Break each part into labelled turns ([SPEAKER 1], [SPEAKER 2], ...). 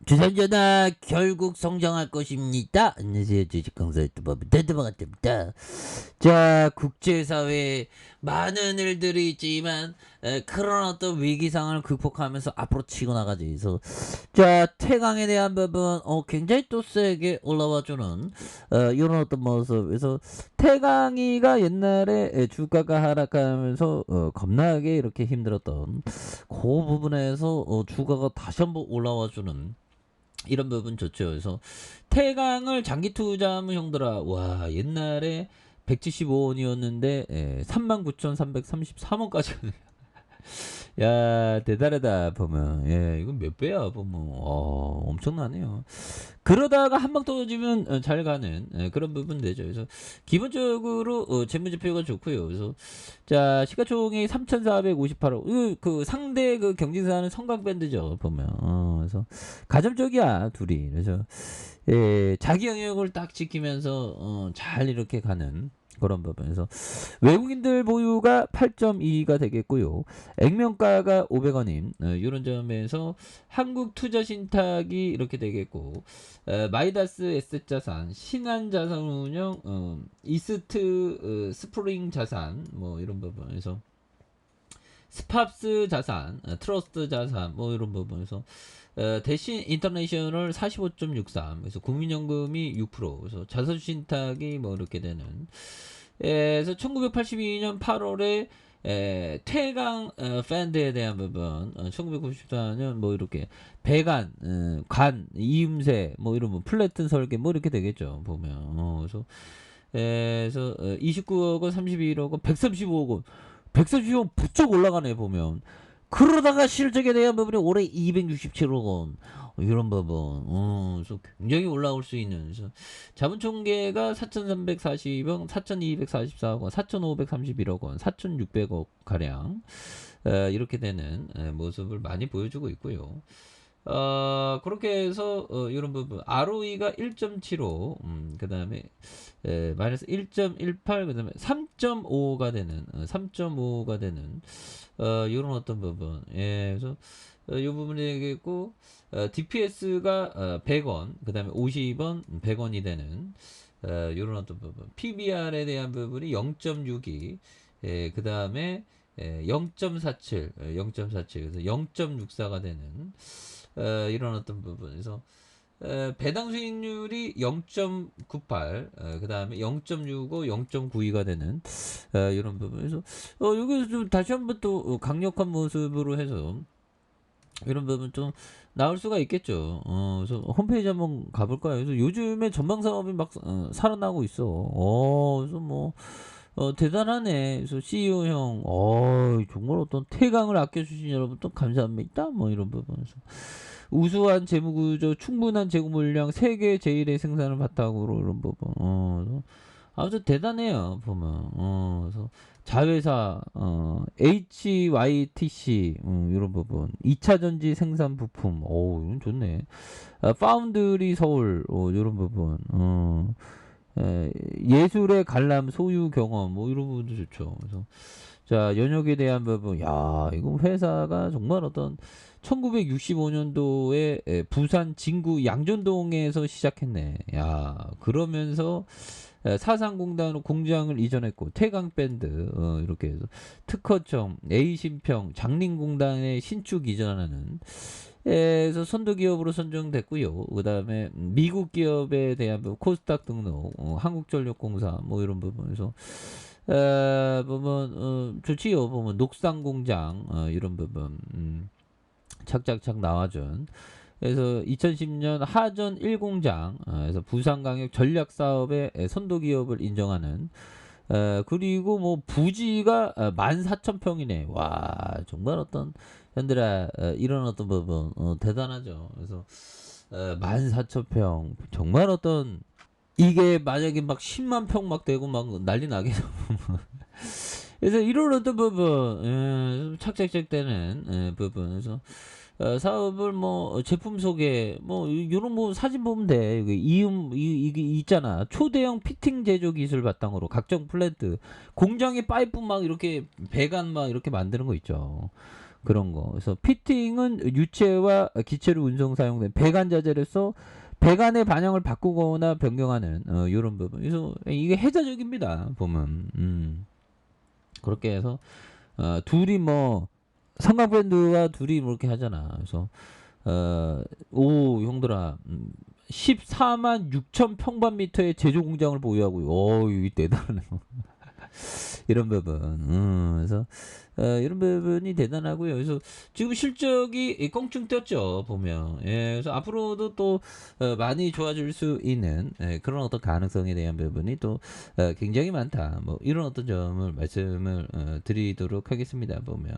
[SPEAKER 1] 주산전화 결국 성장할 것입니다. 안녕하세요. 주식강사 유튜버 대드바가입니다. 자, 국제사회에 많은 일들이 있지만 그런 어떤 위기상을 극복하면서 앞으로 치고 나가지. 그래서 자, 태강에 대한 부분 굉장히 또 세게 올라와주는 이런 어떤 모습. 그래서 태강이가 옛날에 주가가 하락하면서 겁나게 이렇게 힘들었던 그 부분에서 주가가 다시 한번 올라와주는 이런 부분 좋죠. 그래서 태강을 장기 투자하면 형들아, 와, 옛날에 175원이었는데 39,333원까지 야, 대단하다 보면. 예, 이건 몇 배야 보면. 엄청나네요. 그러다가 한 방 떨어지면 잘 가는 그런 부분 되죠. 그래서 기본적으로 재무지표가 좋고요. 그래서 자, 시가총액이 3,458억. 그 상대 그 경쟁사는 성광밴드죠 보면. 그래서 가점적이야 둘이. 그래서 예, 자기 영역을 딱 지키면서 잘 이렇게 가는 그런 부분에서 외국인들 보유가 8.2가 되겠고요. 액면가가 500원인 이런 점에서 한국 투자 신탁이 이렇게 되겠고, 마이다스 에셋자산, 신한자산운용, 이스트 스프링 자산 뭐 이런 부분에서 스팝스 자산, 트러스트 자산 뭐 이런 부분에서 대신 인터내셔널 45.63, 그래서 국민연금이 6%, 그래서 자산신탁이 뭐 이렇게 되는. 그래서 1982년 8월에 퇴강 팬드에 대한 부분, 1994년 뭐 이렇게 배관, 관, 이음새 뭐 이런 뭐 플래튼 설계 뭐 이렇게 되겠죠 보면. 그래서 29억 원, 31억 원, 135억 원, 135억 부쩍 올라가네 보면. 그러다가 실적에 대한 부분이 올해 267억 원 이런 부분. 그래서 굉장히 올라올 수 있는. 그래서 자본 총계가 4,340억, 4,244억 원, 4,531억 원, 4,600억 가량 이렇게 되는 모습을 많이 보여주고 있고요. 그렇게 해서 이런 부분 ROE가 1.75, 그 다음에 마이너스 1.18, 그 다음에 3.5가 되는 3.5가 되는 이런 어떤 부분. 예, 그래서 이 부분이 되겠고, DPS가 100원, 그 다음에 50원, 100원이 되는 이런 어떤 부분. PBR에 대한 부분이 0.62, 그 다음에 0.47, 0.47, 그래서 0.64가 되는 이런 어떤 부분에서 배당 수익률이 0.98, 그 다음에 0.65, 0.92가 되는 이런 부분에서 여기서 좀 다시 한번 또 강력한 모습으로 해서 이런 부분 좀 나올 수가 있겠죠. 그래서 홈페이지 한번 가볼까요? 그래서 요즘에 전방 사업이 막 살아나고 있어. 그래서 뭐 대단하네. 그래서 CEO 형, 정말 어떤 태강을 아껴주신 여러분 또 감사합니다. 뭐 이런 부분에서 우수한 재무구조, 충분한 재고 물량, 세계 제일의 생산을 바탕으로 이런 부분. 아주 대단해요 보면. 그래서 자회사 HYTC 이런 부분, 2차 전지 생산 부품, 이건 좋네. 파운드리 서울 이런 부분, 예술의 관람 소유 경험 뭐 이런 부분도 좋죠. 그래서 자, 연역에 대한 부분, 야, 이거 회사가 정말 어떤 1965년도에 부산 진구 양전동에서 시작했네. 야, 그러면서 사상공단으로 공장을 이전했고, 태강밴드 이렇게 해서 특허청, A신평, 장림공단에 신축 이전하는, 그래서 선도기업으로 선정됐고요. 그 다음에 미국 기업에 대한 부분, 코스닥 등록, 한국전력공사 뭐 이런 부분에서 보면 좋지요. 보면 녹상공장 이런 부분 착착착 나와준. 그래서 2010년 하전 1공장, 그래서 부산광역 전략사업의 선도기업을 인정하는. 그리고 뭐 부지가 14,000평이네. 와, 정말 어떤 현들아 이런 어떤 부분 대단하죠. 그래서 14,000평 정말 어떤, 이게 만약에 막 10만 평 막 되고 막 난리 나게 그래서 이런 어떤 부분 착착착 되는 부분에서 사업을 뭐 제품 소개 뭐 이런 뭐 사진 보면 돼. 이게 있잖아. 초대형 피팅 제조 기술 바탕으로 각종 플랜트 공장에 파이프 막 이렇게 배관 막 이렇게 만드는 거 있죠. 그런 거. 그래서 피팅은 유체와 기체로 운송 사용된 배관 자재로서 배관의 반영을 바꾸거나 변경하는 이런 부분. 그래서 이게 해자적입니다. 보면 그렇게 해서 둘이 뭐 삼각 브랜드와 둘이 뭐 이렇게 하잖아. 그래서 오 형들아 14만 6천 평방미터의 제조 공장을 보유하고 이게 대단하네. 이런 부분. 그래서 이런 부분이 대단하고요. 그래서 지금 실적이 껑충 뛰었죠. 보면. 예, 그래서 앞으로도 또 많이 좋아질 수 있는 그런 어떤 가능성에 대한 부분이 또 굉장히 많다. 뭐 이런 어떤 점을 말씀을 드리도록 하겠습니다. 보면.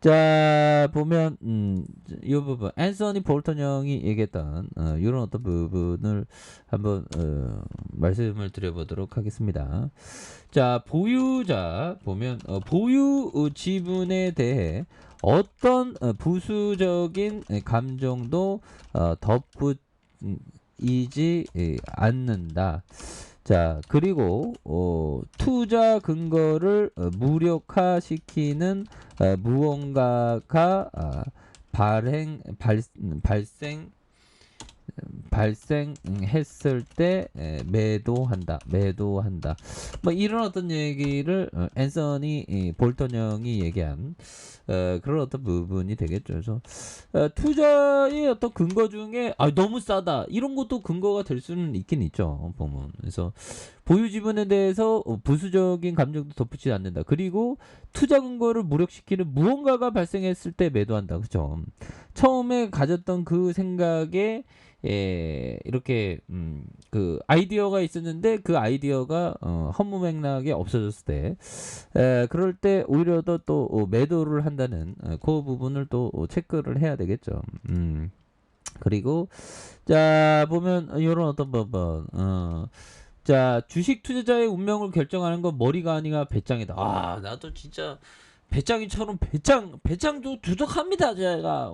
[SPEAKER 1] 자 보면 이 부분 앤서니 볼턴 형이 얘기했던 이런 어떤 부분을 한번 말씀을 드려보도록 하겠습니다. 자 보유자 보면 보유 지분에 대해 어떤 부수적인 감정도 덧붙이지 않는다. 자 그리고 투자 근거를 무력화시키는 무언가가 발생했을 때 매도한다. 뭐 이런 어떤 얘기를 앤서니 볼턴 형이 얘기한 그런 어떤 부분이 되겠죠. 그래서 투자의 어떤 근거 중에 너무 싸다 이런 것도 근거가 될 수는 있긴 있죠. 보면 그래서 보유 지분에 대해서 부수적인 감정도 덧붙이지 않는다. 그리고 투자 근거를 무력시키는 무언가가 발생했을 때 매도한다. 그죠? 처음에 가졌던 그 생각에 이렇게 그 아이디어가 있었는데 그 아이디어가 허무맹랑하게 없어졌을 때 그럴 때 오히려 더 또 매도를 한다는 그 부분을 또 체크를 해야 되겠죠. 그리고 자 보면 이런 어떤 부분 자 주식 투자자의 운명을 결정하는 건 머리가 아니라 배짱이다. 나도 진짜 배짱이처럼 배짱도 두둑합니다 제가.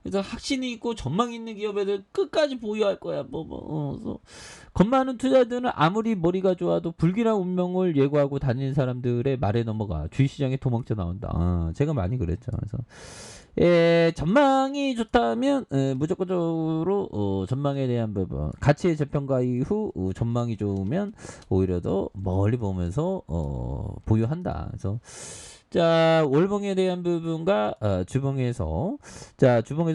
[SPEAKER 1] 그래서 확신이 있고 전망 있는 기업애들 끝까지 보유할 거야. 그래서 겁 많은 투자자들은 아무리 머리가 좋아도 불길한 운명을 예고하고 다니는 사람들의 말에 넘어가 주식시장에 도망쳐 나온다. 제가 많이 그랬죠. 그래서 전망이 좋다면 무조건적으로 전망에 대한 부분 가치의 재평가 이후 전망이 좋으면 오히려 더 멀리 보면서 보유한다. 그래서 자 월봉에 대한 부분과 주봉에서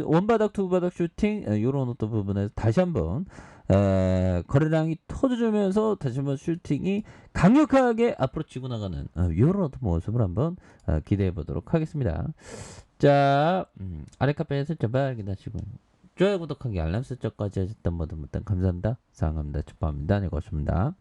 [SPEAKER 1] 원바닥 투바닥 슈팅 요런 어떤 부분에서 다시 한번 거래량이 터져주면서 다시 한번 슈팅이 강력하게 앞으로 치고 나가는 요런 어떤 모습을 한번 기대해 보도록 하겠습니다. 자 아래 카페에 설정 발견하시고 좋아요 구독하기 알람 설정까지 하셨던 분들 감사합니다. 사랑합니다. 축복합니다. 네 고맙습니다.